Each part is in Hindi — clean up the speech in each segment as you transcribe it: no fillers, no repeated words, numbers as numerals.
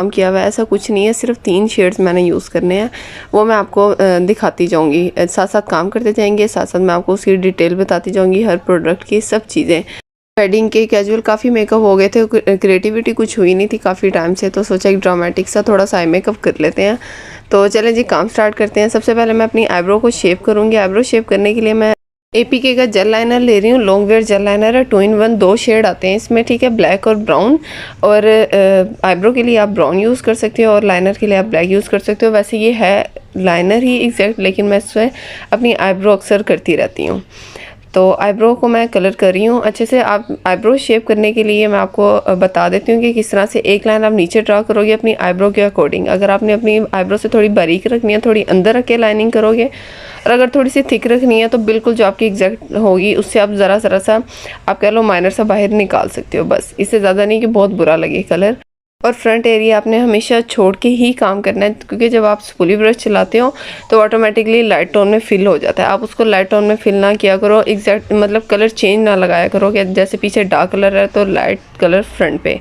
काम किया हुआ है, ऐसा कुछ नहीं है। सिर्फ 3 शेड्स मैंने यूज़ करने हैं, वो मैं आपको दिखाती जाऊंगी। साथ साथ काम करते जाएंगे, साथ साथ मैं आपको उसकी डिटेल बताती जाऊंगी, हर प्रोडक्ट की सब चीज़ें। वेडिंग के कैजुअल काफ़ी मेकअप हो गए थे, क्रिएटिविटी कुछ हुई नहीं थी काफ़ी टाइम से, तो सोचा एक ड्रामेटिक सा थोड़ा सा आई मेकअप कर लेते हैं। तो चलें जी काम स्टार्ट करते हैं। सबसे पहले मैं अपनी आईब्रो को शेप करूँगी। आईब्रो शेप करने के लिए मैं APK का जेल लाइनर ले रही हूँ। लॉन्ग वेयर जेल लाइनर है, 2 in 1, 2 शेड आते हैं इसमें, ठीक है, ब्लैक और ब्राउन। और आईब्रो के लिए आप ब्राउन यूज़ कर सकते हो और लाइनर के लिए आप ब्लैक यूज़ कर सकते हो। वैसे ये है लाइनर ही एग्जैक्ट, लेकिन मैं इससे अपनी आईब्रो अक्सर करती रहती हूँ। तो आईब्रो को मैं कलर कर रही हूँ अच्छे से। आप आईब्रो शेप करने के लिए मैं आपको बता देती हूँ कि किस तरह से एक लाइन आप नीचे ड्रा करोगे अपनी आईब्रो के अकॉर्डिंग। अगर आपने अपनी आईब्रो से थोड़ी बारीक रखनी है, थोड़ी अंदर रख के लाइनिंग करोगे, और अगर थोड़ी सी थिक रखनी है तो बिल्कुल जो आपकी एग्जैक्ट होगी उससे आप ज़रा सा आप कह लो माइनर सा बाहर निकाल सकते हो, बस इससे ज़्यादा नहीं कि बहुत बुरा लगे कलर। और फ्रंट एरिया आपने हमेशा छोड़ के ही काम करना है, क्योंकि जब आप स्पूली ब्रश चलाते हो तो ऑटोमेटिकली लाइट टोन में फिल हो जाता है। आप उसको लाइट टोन में फिल ना किया करो, एग्जैक्ट मतलब कलर चेंज ना लगाया करो कि जैसे पीछे डार्क कलर है तो लाइट कलर फ्रंट पे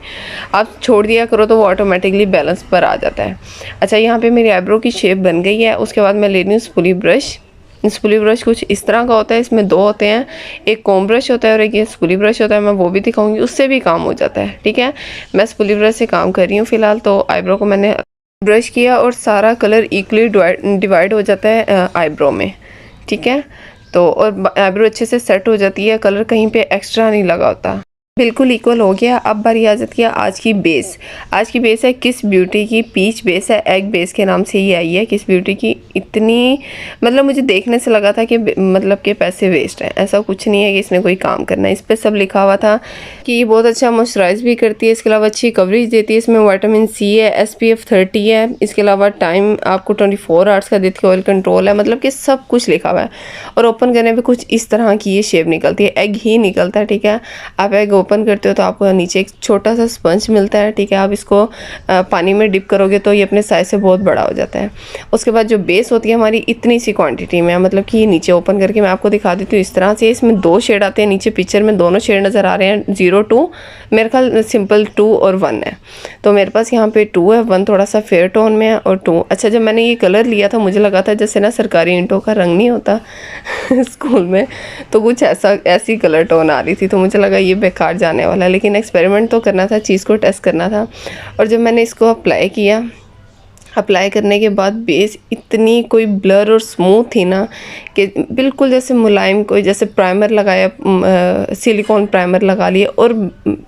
आप छोड़ दिया करो, तो वो ऑटोमेटिकली बैलेंस पर आ जाता है। अच्छा, यहाँ पे मेरी आईब्रो की शेप बन गई है। उसके बाद मैं ले रही हूँ स्पूली ब्रश। स्पूली ब्रश कुछ इस तरह का होता है, इसमें 2 होते हैं, एक कॉम्ब ब्रश होता है और एक ये स्पूली ब्रश होता है। मैं वो भी दिखाऊंगी, उससे भी काम हो जाता है, ठीक है। मैं स्पूली ब्रश से काम कर रही हूँ फ़िलहाल। तो आईब्रो को मैंने ब्रश किया और सारा कलर इक्वली डिवाइड हो जाता है आईब्रो में, ठीक है। तो और आईब्रो अच्छे से सेट हो जाती है, कलर कहीं पर एक्स्ट्रा नहीं लगा होता, बिल्कुल इक्वल हो गया। अब बारी आ जाती है आज की बेस। आज की बेस है किस ब्यूटी की पीच बेस है, एग बेस के नाम से ही आई है किस ब्यूटी की। इतनी मतलब मुझे देखने से लगा था कि मतलब के पैसे वेस्ट हैं, ऐसा कुछ नहीं है कि इसमें कोई काम करना है। इस पर सब लिखा हुआ था कि ये बहुत अच्छा मॉइस्चराइज भी करती है, इसके अलावा अच्छी कवरेज देती है, इसमें विटामिन C है, SPF 30 है, इसके अलावा टाइम आपको 24 आवर्स का देती है, ऑयल कंट्रोल है, मतलब कि सब कुछ लिखा हुआ है। और ओपन करने पर कुछ इस तरह की ये शेप निकलती है, एग ही निकलता है, ठीक है। आप एग ओपन करते हो तो आपको नीचे एक छोटा सा स्पंज मिलता है, ठीक है। आप इसको पानी में डिप करोगे तो ये अपने साइज से बहुत बड़ा हो जाता है। उसके बाद जो बेस होती है हमारी इतनी सी क्वांटिटी में, मतलब कि नीचे ओपन करके मैं आपको दिखा देती हूँ इस तरह से। इसमें 2 शेड आते हैं, नीचे पिक्चर में दोनों शेड नज़र आ रहे हैं, 0 2, मेरे ख्याल सिंपल 2 और 1 है। तो मेरे पास यहाँ पे 2 है, 1 थोड़ा सा फेयर टोन में है और 2। अच्छा, जब मैंने ये कलर लिया था मुझे लगा था जैसे ना सरकारी ईंटों का रंग नहीं होता स्कूल में, तो कुछ ऐसी कलर टोन आ रही थी, तो मुझे लगा ये बेकार जाने वाला है, लेकिन एक्सपेरिमेंट तो करना था, चीज़ को टेस्ट करना था। और जब मैंने इसको अप्लाई किया, अप्लाई करने के बाद बेस इतनी कोई ब्लर और स्मूथ थी ना कि बिल्कुल जैसे मुलायम, कोई जैसे प्राइमर लगाया, सिलिकॉन प्राइमर लगा लिया। और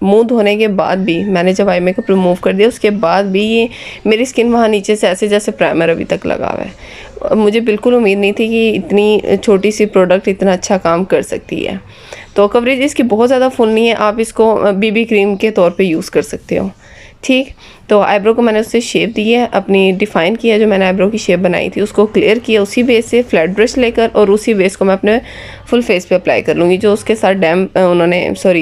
मुंह धोने के बाद भी मैंने जब आई मेकअप रिमूव कर दिया उसके बाद भी ये मेरी स्किन वहाँ नीचे से ऐसे जैसे प्राइमर अभी तक लगा हुआ है। मुझे बिल्कुल उम्मीद नहीं थी कि इतनी छोटी सी प्रोडक्ट इतना अच्छा काम कर सकती है। तो कवरेज इसकी बहुत ज़्यादा फुल नहीं है, आप इसको BB क्रीम के तौर पे यूज़ कर सकते हो, ठीक। तो आईब्रो को मैंने उससे शेप दी है, अपनी डिफ़ाइन किया, जो मैंने आईब्रो की शेप बनाई थी उसको क्लियर किया उसी बेस से फ्लैट ब्रश लेकर, और उसी बेस को मैं अपने फुल फेस पे अप्लाई कर लूँगी। जो उसके साथ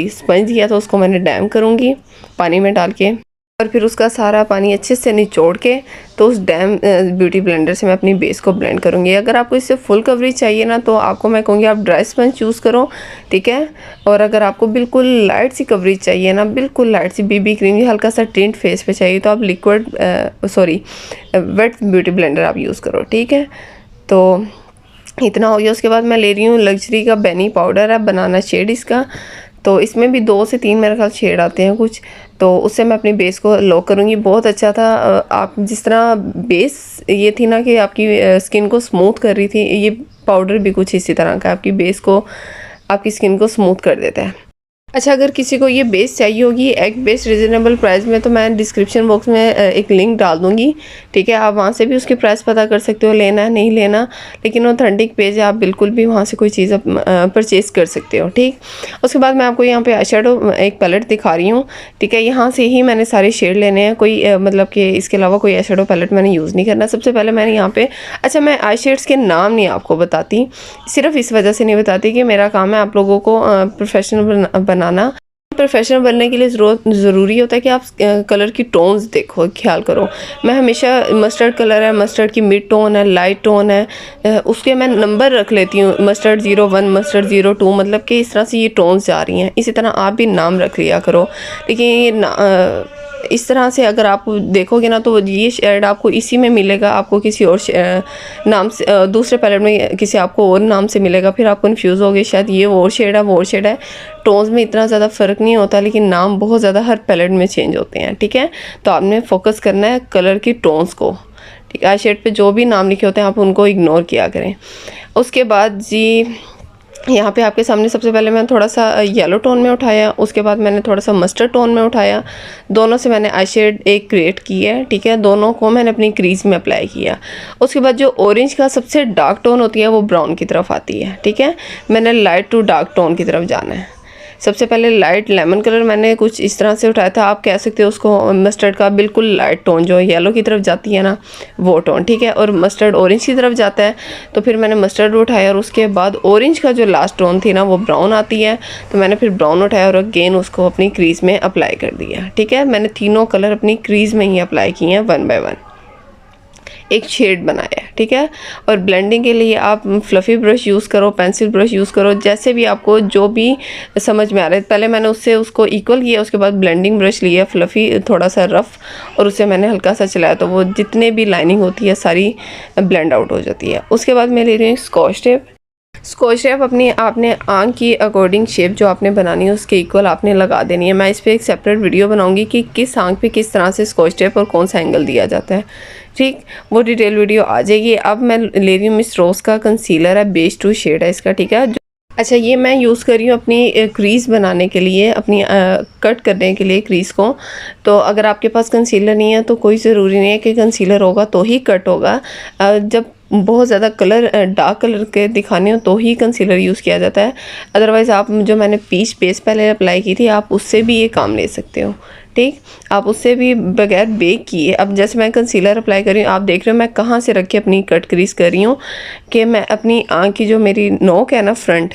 स्पंज दिया था उसको मैंने डैम करूँगी पानी में डाल के, और फिर उसका सारा पानी अच्छे से निचोड़ के तो उस डैम ब्यूटी ब्लेंडर से मैं अपनी बेस को ब्लेंड करूँगी। अगर आपको इससे फुल कवरेज चाहिए ना तो आपको मैं कहूँगी आप ड्राई स्पंज चूज़ करो, ठीक है। और अगर आपको बिल्कुल लाइट सी कवरेज चाहिए ना, बिल्कुल लाइट सी BB क्रीम हल्का सा टिंट फेस पे चाहिए, तो आप वेट ब्यूटी ब्लेंडर आप यूज़ करो, ठीक है। तो इतना हो गया। उसके बाद मैं ले रही हूँ लग्जरी का बेनी पाउडर है, बनाना शेड इसका। तो इसमें भी 2 से 3 मेरे ख्याल शेड आते हैं कुछ, तो उससे मैं अपनी बेस को लॉक करूँगी। बहुत अच्छा था। आप जिस तरह बेस ये थी ना कि आपकी स्किन को स्मूथ कर रही थी, ये पाउडर भी कुछ इसी तरह का आपकी बेस को, आपकी स्किन को स्मूथ कर देता है। अच्छा, अगर किसी को ये बेस चाहिए होगी एग बेस रिजनेबल प्राइस में, तो मैं डिस्क्रिप्शन बॉक्स में एक लिंक डाल दूँगी, ठीक है। आप वहाँ से भी उसकी प्राइस पता कर सकते हो, लेना है नहीं लेना, लेकिन ऑथेंटिक पेज है, आप बिल्कुल भी वहाँ से कोई चीज़ परचेज़ कर सकते हो, ठीक। उसके बाद मैं आपको यहाँ पे आई शेडो एक पैलेट दिखा रही हूँ, ठीक है। यहाँ से ही मैंने सारे शेड लेने हैं, कोई मतलब कि इसके अलावा कोई आई शेडो पैलेट मैंने यूज़ नहीं करना। सबसे पहले मैंने यहाँ पे, अच्छा मैं आई शेड्स के नाम नहीं आपको बताती, सिर्फ इस वजह से नहीं बताती कि मेरा काम है आप लोगों को प्रोफेशनल बनाना। प्रोफेशनल बनने के लिए ज़रूरी होता है कि आप कलर की टोन्स देखो, ख्याल करो। मैं हमेशा मस्टर्ड कलर है, मस्टर्ड की मिड टोन है, लाइट टोन है, उसके मैं नंबर रख लेती हूँ, मस्टर्ड 01, मस्टर्ड 02, मतलब कि इस तरह से ये टोन्स जा रही हैं। इसी तरह आप भी नाम रख लिया करो, लेकिन ये इस तरह से अगर आप देखोगे ना तो ये शेड आपको इसी में मिलेगा, आपको किसी और नाम से दूसरे पैलेट में किसी आपको और नाम से मिलेगा, फिर आप कन्फ्यूज़ होगे शायद ये वो शेड है वो और शेड है। टोन्स में इतना ज़्यादा फ़र्क नहीं होता, लेकिन नाम बहुत ज़्यादा हर पैलेट में चेंज होते हैं, ठीक है। तो आपने फोकस करना है कलर की टोन्स को, ठीक है। आई शेड पे जो भी नाम लिखे होते हैं आप उनको इग्नोर किया करें। उसके बाद जी यहाँ पे आपके सामने सबसे पहले मैंने थोड़ा सा येलो टोन में उठाया, उसके बाद मैंने थोड़ा सा मस्टर्ड टोन में उठाया। दोनों से मैंने आई शेड एक क्रिएट की है, ठीक है। दोनों को मैंने अपनी क्रीज में अप्लाई किया। उसके बाद जो ऑरेंज का सबसे डार्क टोन होती है वो ब्राउन की तरफ आती है, ठीक है। मैंने लाइट टू डार्क टोन की तरफ जाना है। सबसे पहले लाइट लेमन कलर मैंने कुछ इस तरह से उठाया था, आप कह सकते हो उसको मस्टर्ड का बिल्कुल लाइट टोन जो येलो की तरफ जाती है ना वो टोन, ठीक है। और मस्टर्ड ऑरेंज की तरफ जाता है, तो फिर मैंने मस्टर्ड उठाया और उसके बाद ऑरेंज का जो लास्ट टोन थी ना वो ब्राउन आती है, तो मैंने फिर ब्राउन उठाया और अगेन उसको अपनी क्रीज में अप्लाई कर दिया, ठीक है। मैंने तीनों कलर अपनी क्रीज में ही अप्लाई किए हैं 1 बाय 1, एक शेड बनाया है, ठीक है। और ब्लेंडिंग के लिए आप फ्लफ़ी ब्रश यूज़ करो, पेंसिल ब्रश यूज़ करो, जैसे भी आपको जो भी समझ में आ रहा है। पहले मैंने उससे उसको इक्वल किया, उसके बाद ब्लेंडिंग ब्रश लिया फ्लफ़ी थोड़ा सा रफ़, और उससे मैंने हल्का सा चलाया तो वो जितने भी लाइनिंग होती है सारी ब्लेंड आउट हो जाती है। उसके बाद मैं ले रही हूँ स्कॉच टेप। स्कॉच टेप अपनी आपने आंख की अकॉर्डिंग शेप जो आपने बनानी है उसके इक्वल आपने लगा देनी है। मैं इस पर एक सेपरेट वीडियो बनाऊंगी कि किस आंख पे किस तरह से स्कॉच टेप और कौन सा एंगल दिया जाता है, ठीक। वो डिटेल वीडियो आ जाएगी। अब मैं ले रही हूँ मिस रोज़ का कंसीलर है, बेस 2 शेड है इसका, ठीक है। अच्छा, ये मैं यूज़ कर रही हूँ अपनी क्रीज़ बनाने के लिए, अपनी कट करने के लिए क्रीज़ को। तो अगर आपके पास कंसीलर नहीं है तो कोई ज़रूरी नहीं है कि कंसीलर होगा तो ही कट होगा। जब बहुत ज़्यादा कलर डार्क कलर के दिखाने हो तो ही कंसीलर यूज़ किया जाता है, अदरवाइज़ आप जो मैंने पीच बेस पहले अप्लाई की थी आप उससे भी ये काम ले सकते हो, ठीक। आप उससे भी बगैर बेक किए, अब जैसे मैं कंसीलर अप्लाई कर रही हूँ, आप देख रहे हो मैं कहाँ से रख के अपनी कट क्रीज कर रही हूँ कि मैं अपनी आँख की जो मेरी नोक है ना, फ्रंट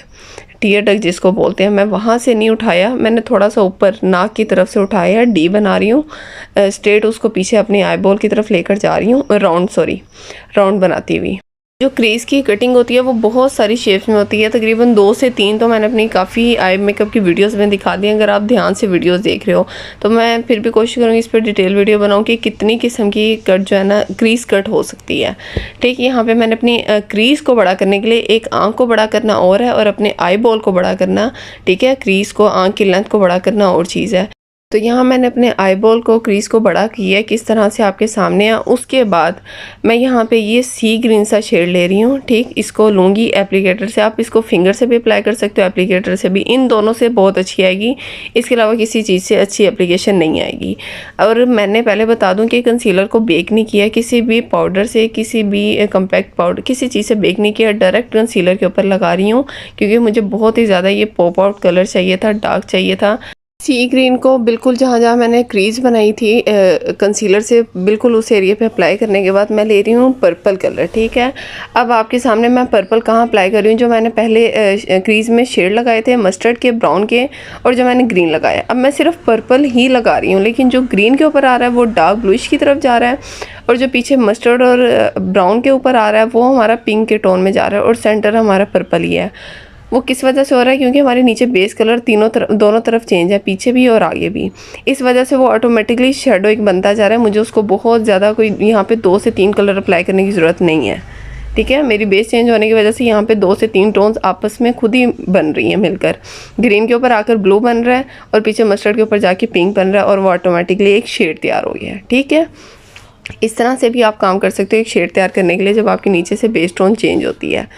टीयर डक जिसको बोलते हैं, मैं वहाँ से नहीं उठाया, मैंने थोड़ा सा ऊपर नाक की तरफ से उठाया है। डी बना रही हूँ स्ट्रेट, उसको पीछे अपनी आई बॉल की तरफ लेकर जा रही हूँ, राउंड बनाती हुई। जो क्रीज की कटिंग होती है वो बहुत सारी शेप्स में होती है, तकरीबन 2 से 3 तो मैंने अपनी काफ़ी आई मेकअप की वीडियोस में दिखा दी। अगर आप ध्यान से वीडियोस देख रहे हो तो मैं फिर भी कोशिश करूँगी इस पर डिटेल वीडियो बनाऊँ कि कितनी किस्म की कट जो है ना क्रीज कट हो सकती है, ठीक। यहाँ पे मैंने अपनी क्रीज को बड़ा करने के लिए एक आँख को बड़ा करना और है और अपने आई बॉल को बड़ा करना, ठीक है। क्रीज को, आँख की लेंथ को बड़ा करना और चीज़ है। तो यहाँ मैंने अपने आई बॉल को क्रीज को बड़ा किया है किस तरह से आपके सामने है। उसके बाद मैं यहाँ पे ये सी ग्रीन सा शेड ले रही हूँ, ठीक। इसको लूँगी एप्लीकेटर से, आप इसको फिंगर से भी अप्लाई कर सकते हो, एप्लीकेटर से भी, इन दोनों से बहुत अच्छी आएगी, इसके अलावा किसी चीज़ से अच्छी एप्लीकेशन नहीं आएगी। और मैंने पहले बता दूँ कि कंसीलर को बेक नहीं किया किसी भी पाउडर से, किसी भी कम्पैक्ट पाउडर किसी चीज़ से बेक नहीं किया, डायरेक्ट कंसीलर के ऊपर लगा रही हूँ क्योंकि मुझे बहुत ही ज़्यादा ये पॉप आउट कलर चाहिए था, डार्क चाहिए था। सी ग्रीन को बिल्कुल जहाँ जहाँ मैंने क्रीज बनाई थी कंसीलर से बिल्कुल उस एरिया पे अप्लाई करने के बाद मैं ले रही हूँ पर्पल कलर, ठीक है। अब आपके सामने मैं पर्पल कहाँ अप्लाई कर रही हूँ, जो मैंने पहले क्रीज में शेड लगाए थे मस्टर्ड के, ब्राउन के, और जो मैंने ग्रीन लगाया, अब मैं सिर्फ पर्पल ही लगा रही हूँ, लेकिन जो ग्रीन के ऊपर आ रहा है वो डार्क ब्लूइश की तरफ जा रहा है, और जो पीछे मस्टर्ड और ब्राउन के ऊपर आ रहा है वो हमारा पिंक के टोन में जा रहा है, और सेंटर हमारा पर्पल ही है। वो किस वजह से हो रहा है, क्योंकि हमारे नीचे बेस कलर दोनों तरफ चेंज है, पीछे भी और आगे भी, इस वजह से वो ऑटोमेटिकली शेडो एक बनता जा रहा है। मुझे उसको बहुत ज़्यादा कोई यहाँ पे 2 से 3 कलर अप्लाई करने की ज़रूरत नहीं है, ठीक है। मेरी बेस चेंज होने की वजह से यहाँ पे 2 से 3 टोन्स आपस में खुद ही बन रही हैं मिलकर, ग्रीन के ऊपर आकर ब्लू बन रहा है और पीछे मस्टर्ड के ऊपर जाके पिंक बन रहा है, और वो ऑटोमेटिकली एक शेड तैयार हो गया है, ठीक है। इस तरह से भी आप काम कर सकते हो एक शेड तैयार करने के लिए जब आपके नीचे से बेस टोन चेंज होती है।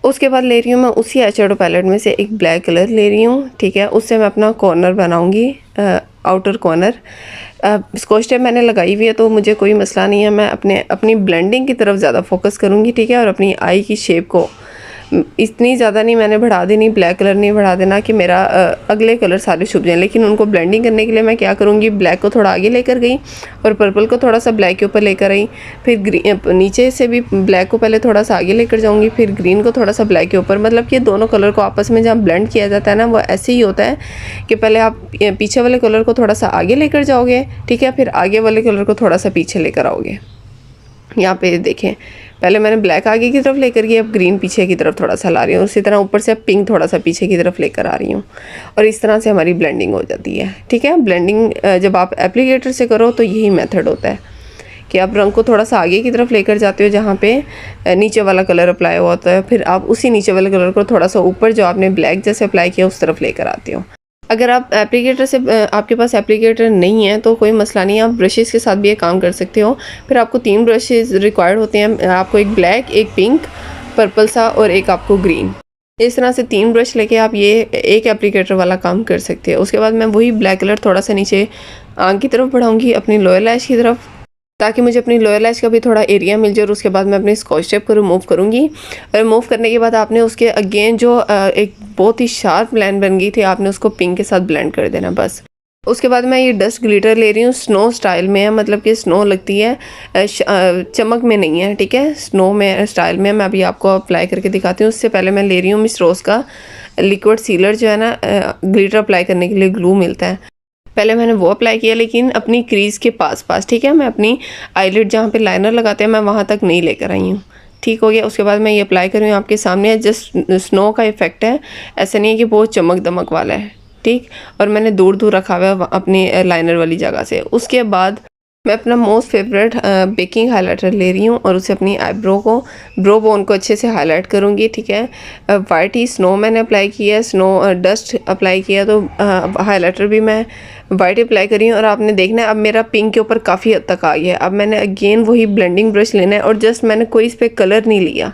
उसके बाद ले रही हूँ मैं उसी आई शेडो पैलेट में से एक ब्लैक कलर ले रही हूँ, ठीक है। उससे मैं अपना कॉर्नर बनाऊँगी, आउटर कॉर्नर। स्कॉच टेप मैंने लगाई हुई है तो मुझे कोई मसला नहीं है, मैं अपनी ब्लेंडिंग की तरफ ज़्यादा फोकस करूँगी, ठीक है। और अपनी आई की शेप को इतनी ज़्यादा नहीं मैंने बढ़ा देनी, ब्लैक कलर नहीं बढ़ा देना कि मेरा अगले कलर सारे छुप जाएं, लेकिन उनको ब्लेंडिंग करने के लिए मैं क्या करूँगी, ब्लैक को थोड़ा आगे लेकर गई और पर्पल को थोड़ा सा ब्लैक के ऊपर लेकर आई, फिर नीचे से भी ब्लैक को पहले थोड़ा सा आगे लेकर जाऊँगी, फिर ग्रीन को थोड़ा सा ब्लैक के ऊपर। मतलब कि दोनों कलर को आपस में जहाँ ब्लेंड किया जाता है ना वो ऐसे ही होता है कि पहले आप पीछे वाले कलर को थोड़ा सा आगे लेकर जाओगे, ठीक है, फिर आगे वाले कलर को थोड़ा सा पीछे लेकर आओगे, यहाँ पे देखें, पहले मैंने ब्लैक आगे की तरफ लेकर गई, अब ग्रीन पीछे की तरफ थोड़ा सा ला रही हूँ। उसी तरह ऊपर से अब पिंक थोड़ा सा पीछे की तरफ लेकर आ रही हूँ और इस तरह से हमारी ब्लेंडिंग हो जाती है। ठीक है, ब्लेंडिंग जब आप एप्लीकेटर से करो तो यही मेथड होता है कि आप रंग को थोड़ा सा आगे की तरफ लेकर जाते हो जहाँ पे नीचे वाला कलर अप्लाई हुआ होता है, फिर आप उसी नीचे वाले कलर को थोड़ा सा ऊपर जो आपने ब्लैक जैसे अप्लाई किया उस तरफ लेकर आते हो। अगर आप एप्लीकेटर से आपके पास एप्लीकेटर नहीं है तो कोई मसला नहीं, आप ब्रशेज़ के साथ भी ये काम कर सकते हो। फिर आपको 3 ब्रशेज़ रिक्वायर्ड होते हैं, आपको एक ब्लैक, एक पिंक, पर्पल सा और एक आपको ग्रीन। इस तरह से 3 ब्रश लेके आप ये एक एप्लीकेटर वाला काम कर सकते हो। उसके बाद मैं वही ब्लैक कलर थोड़ा सा नीचे आंख की तरफ बढ़ाऊँगी, अपनी लोअर लैश की तरफ, ताकि मुझे अपनी लोअर लैश का भी थोड़ा एरिया मिल जाए। और उसके बाद मैं अपनी स्कॉच टेप को रिमूव करूँगी। और रिमूव करने के बाद आपने उसके अगेन जो एक बहुत ही शार्प लाइन बन गई थी, आपने उसको पिंक के साथ ब्लेंड कर देना बस। उसके बाद मैं ये डस्ट ग्लिटर ले रही हूँ, स्नो स्टाइल में है, मतलब कि स्नो लगती है, चमक में नहीं है। ठीक है, स्नो में स्टाइल में मैं अभी आपको अप्लाई करके दिखाती हूँ। उससे पहले मैं ले रही हूँ मिस रोज़ का लिक्विड सीलर, जो है ना ग्लिटर अप्लाई करने के लिए ग्लू मिलता है। पहले मैंने वो अप्लाई किया, लेकिन अपनी क्रीज़ के पास। ठीक है, मैं अपनी आईलिड जहाँ पे लाइनर लगाते हैं मैं वहाँ तक नहीं लेकर आई हूँ। ठीक हो गया। उसके बाद मैं ये अप्लाई कर रही हूँ आपके सामने, जस्ट स्नो का इफेक्ट है, ऐसा नहीं है कि बहुत चमक दमक वाला है। ठीक, और मैंने दूर दूर रखा हुआ है अपनी लाइनर वाली जगह से। उसके बाद मैं अपना मोस्ट फेवरेट बेकिंग हाइलाइटर ले रही हूँ और उसे अपनी आईब्रो को, ब्रो बोन को अच्छे से हाईलाइट करूँगी। ठीक है, वाइट ही स्नो मैंने अप्लाई किया, स्नो डस्ट अप्लाई किया, तो हाइलाइटर भी मैं वाइट अप्लाई करी हूँ। और आपने देखना है अब मेरा पिंक के ऊपर काफ़ी हद तक आ गया है। अब मैंने अगेन वही ब्लेंडिंग ब्रश लेना है और जस्ट मैंने कोई इस पर कलर नहीं लिया,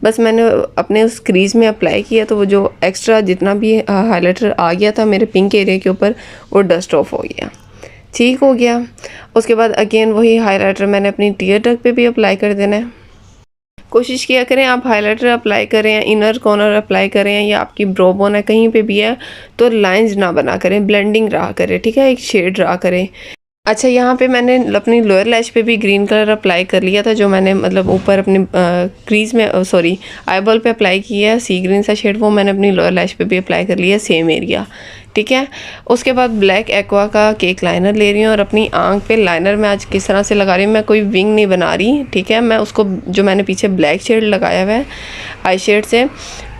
बस मैंने अपने उस क्रीज़ में अप्लाई किया, तो वो जो एक्स्ट्रा जितना भी हाइलाइटर आ गया था मेरे पिंक एरिया के ऊपर वो डस्ट ऑफ हो गया। ठीक हो गया। उसके बाद अगेन वही हाइलाइटर मैंने अपनी टीयर डक पे भी अप्लाई कर देना है। कोशिश किया करें आप हाइलाइटर अप्लाई करें या इनर कॉर्नर अप्लाई करें या आपकी ब्रो बोन है कहीं पे भी है तो लाइंस ना बना करें, ब्लेंडिंग रहा करें। ठीक है, एक शेड रहा करें। अच्छा, यहाँ पे मैंने अपनी लोअर लैश पे भी ग्रीन कलर अप्लाई कर लिया था, जो मैंने मतलब ऊपर अपनी क्रीज में सॉरी आईबॉल पे अप्लाई किया है, सी ग्रीन सा शेड, वो मैंने अपनी लोअर लैश पे भी अप्लाई कर लिया, सेम एरिया। ठीक है, उसके बाद ब्लैक एक्वा का केक लाइनर ले रही हूँ और अपनी आंख पे लाइनर मैं आज किस तरह से लगा रही हूँ, मैं कोई विंग नहीं बना रही। ठीक है, मैं उसको जो मैंने पीछे ब्लैक शेड लगाया हुआ है आई शेड से,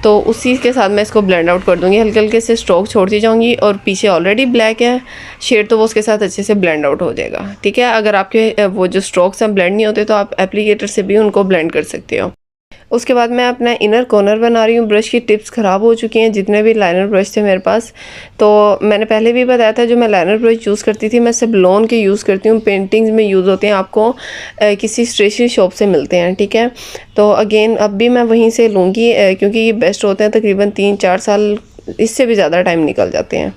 तो उसी के साथ मैं इसको ब्लेंड आउट कर दूंगी। हल्के हल्के से स्ट्रोक छोड़ती जाऊंगी और पीछे ऑलरेडी ब्लैक है शेड, तो वो उसके साथ अच्छे से ब्लेंड आउट हो जाएगा। ठीक है, अगर आपके वो जो स्ट्रोक्स हैं ब्लेंड नहीं होते तो आप एप्लीकेटर से भी उनको ब्लेंड कर सकते हो। उसके बाद मैं अपना इनर कॉर्नर बना रही हूँ। ब्रश की टिप्स ख़राब हो चुकी हैं, जितने भी लाइनर ब्रश थे मेरे पास, तो मैंने पहले भी बताया था जो मैं लाइनर ब्रश यूज़ करती थी मैं सिर्फ लॉन के यूज़ करती हूँ, पेंटिंग्स में यूज़ होते हैं, आपको किसी स्टेशनरी शॉप से मिलते हैं। ठीक है, तो अगेन अब भी मैं वहीं से लूँगी क्योंकि ये बेस्ट होते हैं, तकरीबन 3-4 साल इससे भी ज़्यादा टाइम निकल जाते हैं।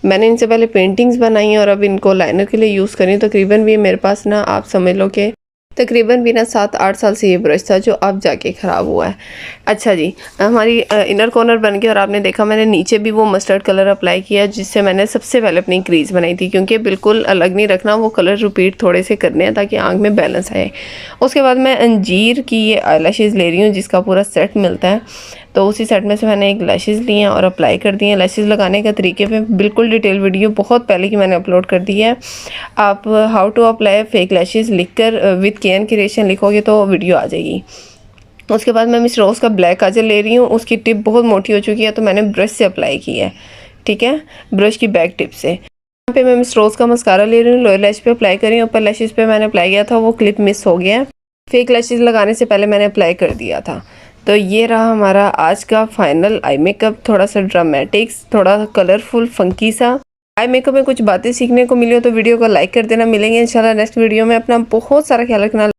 मैंने इनसे पहले पेंटिंग्स बनाई हैं और अब इनको लाइनर के लिए यूज़ करी, तकरीबन भी मेरे पास ना आप समझ लो कि तकरीबन भी ना 7-8 साल से ये ब्रश था जो अब जाके ख़राब हुआ है। अच्छा जी, हमारी इनर कॉर्नर बन गया और आपने देखा मैंने नीचे भी वो मस्टर्ड कलर अप्लाई किया जिससे मैंने सबसे पहले अपनी क्रीज़ बनाई थी, क्योंकि बिल्कुल अलग नहीं रखना, वो कलर रिपीट थोड़े से करने हैं ताकि आँख में बैलेंस आए। उसके बाद मैं अंजीर की ये आई लैशेज़ ले रही हूँ जिसका पूरा सेट मिलता है, तो उसी सेट में से मैंने एक लैशेज़ ली हैं और अप्लाई कर दी हैं। लैशेज़ लगाने का तरीके पे बिल्कुल डिटेल वीडियो बहुत पहले की मैंने अपलोड कर दी है। आप how to apply fake lashes लिखकर विद केन क्रिएशन लिखोगे तो वीडियो आ जाएगी। उसके बाद मैं मिस रोज़ का ब्लैक काजल ले रही हूँ, उसकी टिप बहुत मोटी हो चुकी है तो मैंने ब्रश से अप्लाई की है। ठीक है, ब्रश की बैक टिप से। यहाँ पे मैं मिस रोज़ का मस्कारा ले रही हूँ, लोअर लैश पे अप्लाई कर रही हूँ, ऊपर लैशेज़ पे मैंने अप्लाई किया था वो क्लिप मिस हो गया है, फेक लैशेज़ लगाने से पहले मैंने अप्लाई कर दिया था। तो ये रहा हमारा आज का फाइनल आई मेकअप, थोड़ा सा ड्रामेटिक्स, थोड़ा कलरफुल फंकी सा। आई मेकअप में कुछ बातें सीखने को मिली हो तो वीडियो को लाइक कर देना। मिलेंगे इंशाल्लाह नेक्स्ट वीडियो में। अपना बहुत सारा ख्याल रखना।